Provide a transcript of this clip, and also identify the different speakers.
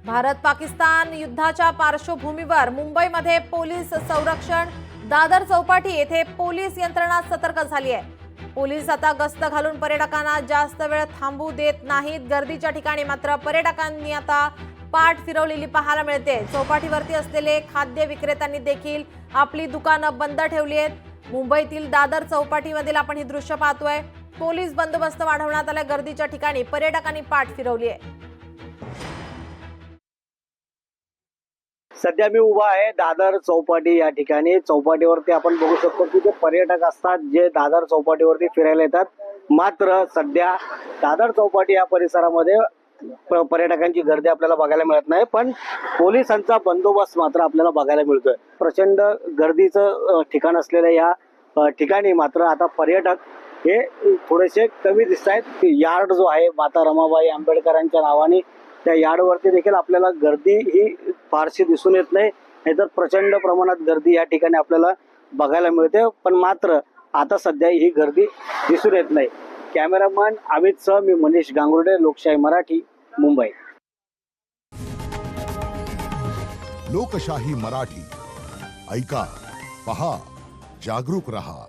Speaker 1: भारत पाकिस्तान युद्धाच्या पार्श्वभूमीवर मुंबईमध्ये पोलीस संरक्षण, दादर चौपाटी येथे पोलीस यंत्रणा सतर्क झाली आहे। पोलीस आता गस्त घालून पर्यटकांना जास्त वेळ थांबू देत नाहीत। गर्दीच्या ठिकाणी मात्र पर्यटकांनी आता पाठ फिरवलेली पाहायला मिळते। चौपाटीवरती असलेले खाद्य विक्रेत्यांनी देखील आपली दुकानं बंद ठेवली आहेत। मुंबईतील दादर चौपाटीमधील आपण ही दृश्य पाहतोय। पोलीस बंदोबस्त वाढवण्यात आला। गर्दीच्या ठिकाणी पर्यटकांनी पाठ फिरवली आहे।
Speaker 2: सध्या मी उभा आहे दादर चौपाटी या ठिकाणी। चौपाटीवरती आपण बघू शकतो की जे पर्यटक असतात जे दादर चौपाटीवरती फिरायला येतात, मात्र सध्या दादर चौपाटी या परिसरामध्ये पर्यटकांची गर्दी आपल्याला बघायला मिळत नाही, पण पोलिसांचा बंदोबस्त मात्र आपल्याला बघायला मिळतोय। प्रचंड गर्दीचं ठिकाण असलेल्या या ठिकाणी मात्र आता पर्यटक हे थोडेसे कमी दिसत आहेत। यार्ड जो आहे माता रमाबाई आंबेडकरांच्या नावाने, त्या यार्डवरती देखील आपल्याला गर्दी ही फारशी दिसून येत नाही, नाहीतर प्रचंड प्रमाणात गर्दी या ठिकाणी आपल्याला बघायला मिळते, पण मात्र आता सध्या ही गर्दी दिसून येत नाही। कॅमेरामन अमित सह मी मनीष गांगुर्डे, लोकशाही मराठी, मुंबई।
Speaker 3: लोकशाही मराठी ऐका, पहा, जागरूक रहा।